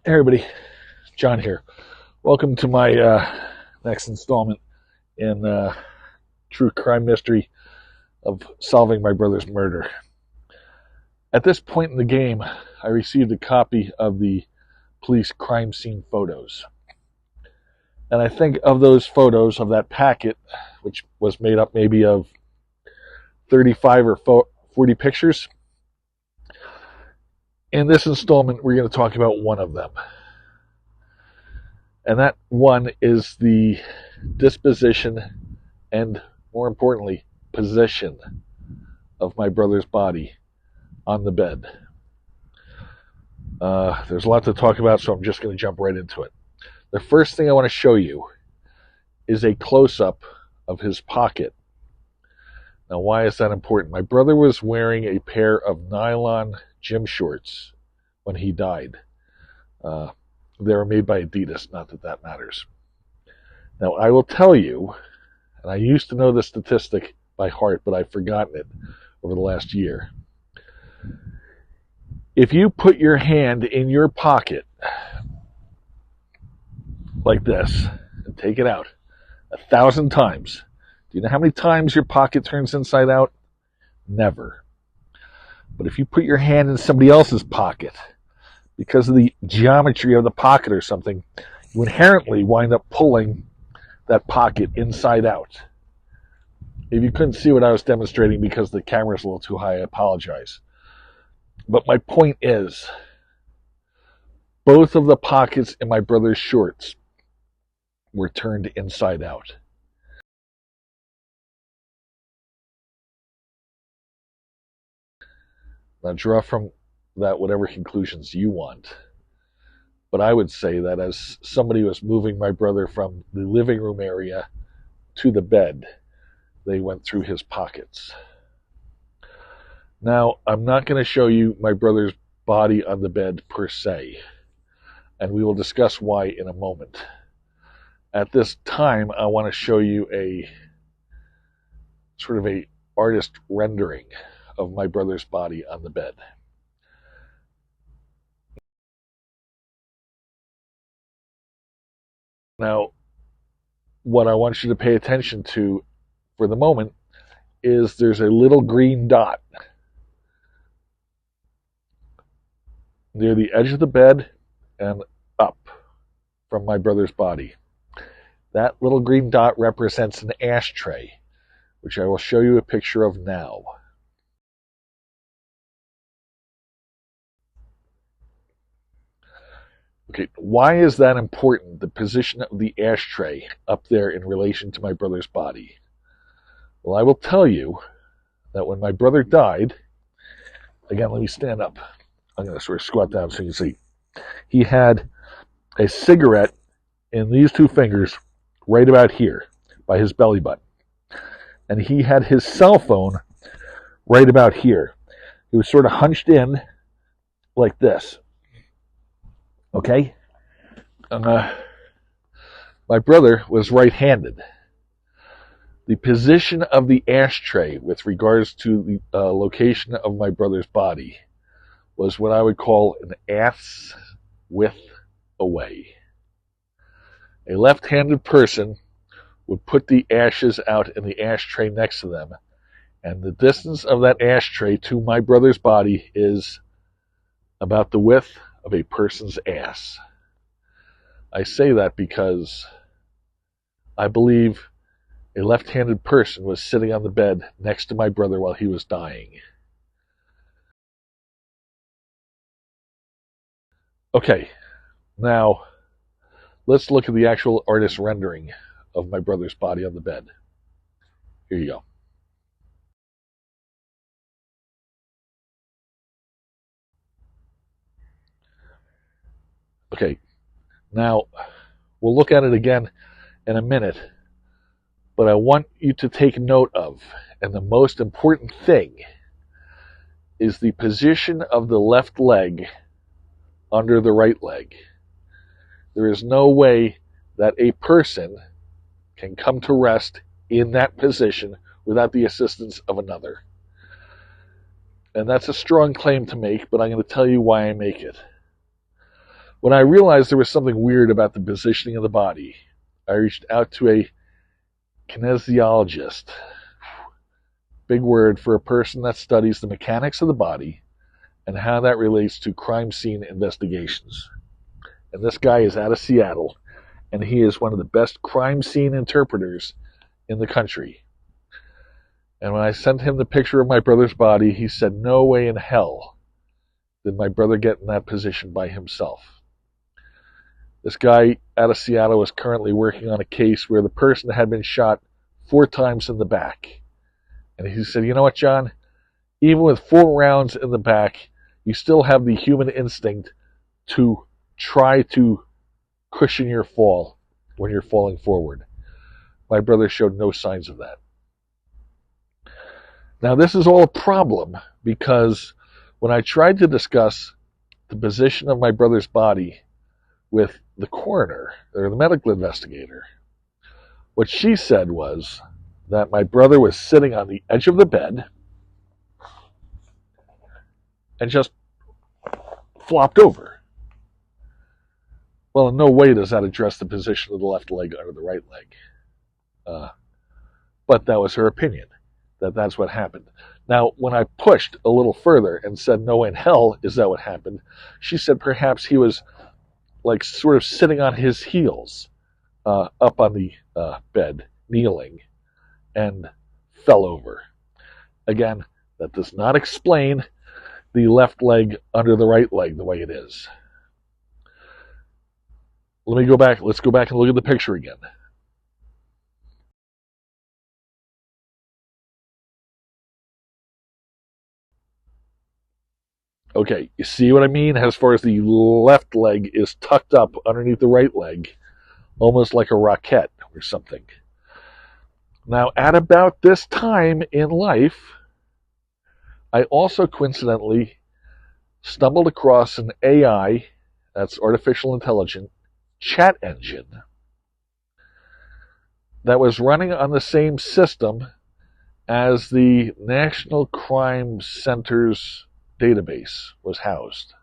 Hey everybody, John here. Welcome to my next installment in true crime mystery of solving my brother's murder. At this point in the game, I received a copy of the police crime scene photos. And I think of those photos of that packet, which was made up maybe of 35 or 40 pictures. In this installment, we're going to talk about one of them. And that one is the disposition and, more importantly, position of my brother's body on the bed. There's a lot to talk about, so I'm just going to jump right into it. The first thing I want to show you is a close-up of his pocket. Now, why is that important? My brother was wearing a pair of nylon gym shorts when he died. They were made by Adidas, not that that matters. Now, I will tell you, and I used to know the statistic by heart, but I've forgotten it over the last year. If you put your hand in your pocket like this and take it out 1,000 times, do you know how many times your pocket turns inside out? Never. But if you put your hand in somebody else's pocket, because of the geometry of the pocket or something, you inherently wind up pulling that pocket inside out. If you couldn't see what I was demonstrating because the camera's a little too high, I apologize. But my point is, both of the pockets in my brother's shorts were turned inside out. Now draw from that whatever conclusions you want. But I would say that as somebody was moving my brother from the living room area to the bed, they went through his pockets. Now, I'm not going to show you my brother's body on the bed per se, and we will discuss why in a moment. At this time, I want to show you a sort of a artist rendering of my brother's body on the bed. Now, what I want you to pay attention to for the moment is there's a little green dot near the edge of the bed and up from my brother's body. That little green dot represents an ashtray, which I will show you a picture of now. Okay, why is that important, the position of the ashtray up there in relation to my brother's body? Well, I will tell you that when my brother died, again, let me stand up. I'm going to sort of squat down so you can see. He had a cigarette in these two fingers right about here by his belly button. And he had his cell phone right about here. He was sort of hunched in like this. Okay? My brother was right-handed. The position of the ashtray with regards to the location of my brother's body was what I would call an ass width away. A left-handed person would put the ashes out in the ashtray next to them, and the distance of that ashtray to my brother's body is about the width of a person's ass. I say that because I believe a left-handed person was sitting on the bed next to my brother while he was dying. Okay, now let's look at the actual artist's rendering of my brother's body on the bed. Here you go. Okay, now we'll look at it again in a minute, but I want you to take note of, and the most important thing is the position of the left leg under the right leg. There is no way that a person can come to rest in that position without the assistance of another. And that's a strong claim to make, but I'm going to tell you why I make it. When I realized there was something weird about the positioning of the body, I reached out to a kinesiologist, big word for a person that studies the mechanics of the body and how that relates to crime scene investigations. And this guy is out of Seattle, and he is one of the best crime scene interpreters in the country. And when I sent him the picture of my brother's body, he said, no way in hell did my brother get in that position by himself. This guy out of Seattle is currently working on a case where the person had been shot 4 times in the back. And he said, you know what, John? Even with 4 rounds in the back, you still have the human instinct to try to cushion your fall when you're falling forward. My brother showed no signs of that. Now, this is all a problem because when I tried to discuss the position of my brother's body with the coroner, or the medical investigator, what she said was that my brother was sitting on the edge of the bed and just flopped over. Well, in no way does that address the position of the left leg under the right leg. But that was her opinion, that that's what happened. Now, when I pushed a little further and said, no in hell is that what happened, she said perhaps he was like sort of sitting on his heels up on the bed, kneeling, and fell over. Again, that does not explain the left leg under the right leg the way it is. Let's go back and look at the picture again. Okay, you see what I mean? As far as the left leg is tucked up underneath the right leg, almost like a rocket or something. Now, at about this time in life, I also coincidentally stumbled across an AI, that's artificial intelligence, chat engine that was running on the same system as the National Crime Center's database was housed.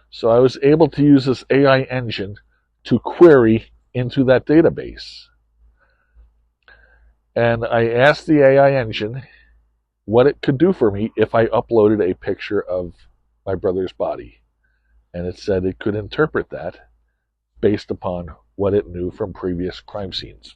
So I was able to use this AI engine to query into that database. And I asked the AI engine what it could do for me if I uploaded a picture of my brother's body. And it said it could interpret that based upon what it knew from previous crime scenes.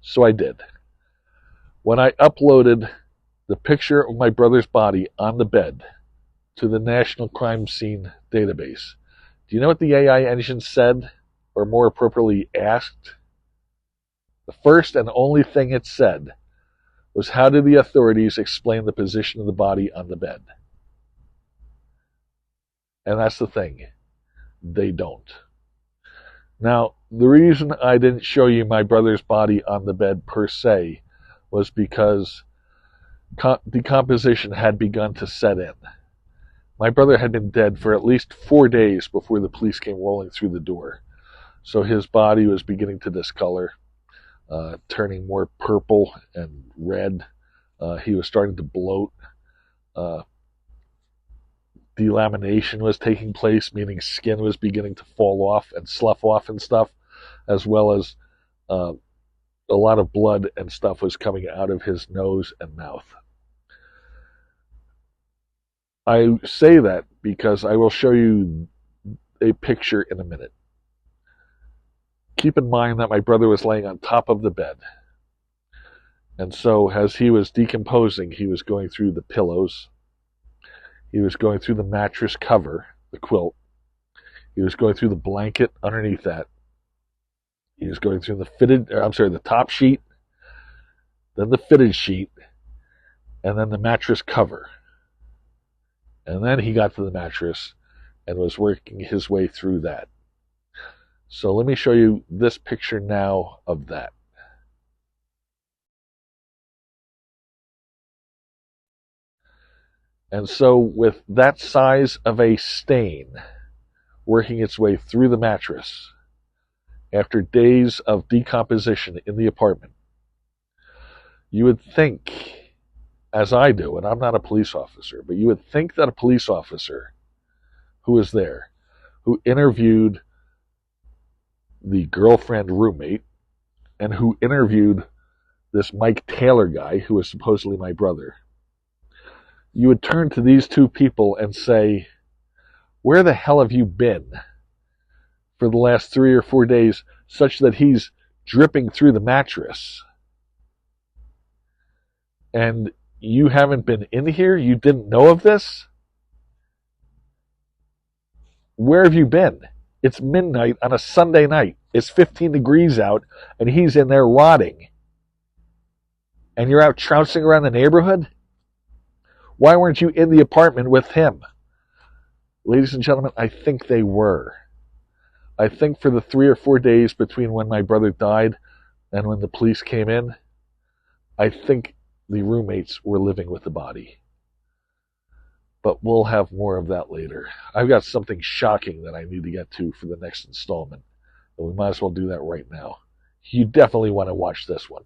So I did. When I uploaded the picture of my brother's body on the bed to the National Crime Scene database, do you know what the AI engine said, or more appropriately asked? The first and only thing it said was, how do the authorities explain the position of the body on the bed? And that's the thing. They don't. Now, the reason I didn't show you my brother's body on the bed per se was because decomposition had begun to set in. My brother had been dead for at least 4 days before the police came rolling through the door. So his body was beginning to discolor, turning more purple and red. He was starting to bloat. Delamination was taking place, meaning skin was beginning to fall off and slough off and stuff, as well as a lot of blood and stuff was coming out of his nose and mouth. I say that because I will show you a picture in a minute. Keep in mind that my brother was laying on top of the bed. And so as he was decomposing, he was going through the pillows. He was going through the mattress cover, the quilt. He was going through the blanket underneath that. He was going through the top sheet, then the fitted sheet, and then the mattress cover. And then he got to the mattress and was working his way through that. So let me show you this picture now of that. And so with that size of a stain working its way through the mattress, after days of decomposition in the apartment, you would think, as I do, and I'm not a police officer, but you would think that a police officer who was there, who interviewed the girlfriend roommate, and who interviewed this Mike Taylor guy who was supposedly my brother, you would turn to these two people and say, where the hell have you been for the last 3 or 4 days, such that he's dripping through the mattress? And you haven't been in here? You didn't know of this? Where have you been? It's midnight on a Sunday night. It's 15 degrees out, and he's in there rotting. And you're out trouncing around the neighborhood? Why weren't you in the apartment with him? Ladies and gentlemen, I think they were. I think for the 3 or 4 days between when my brother died and when the police came in, I think the roommates were living with the body. But we'll have more of that later. I've got something shocking that I need to get to for the next installment, and we might as well do that right now. You definitely want to watch this one.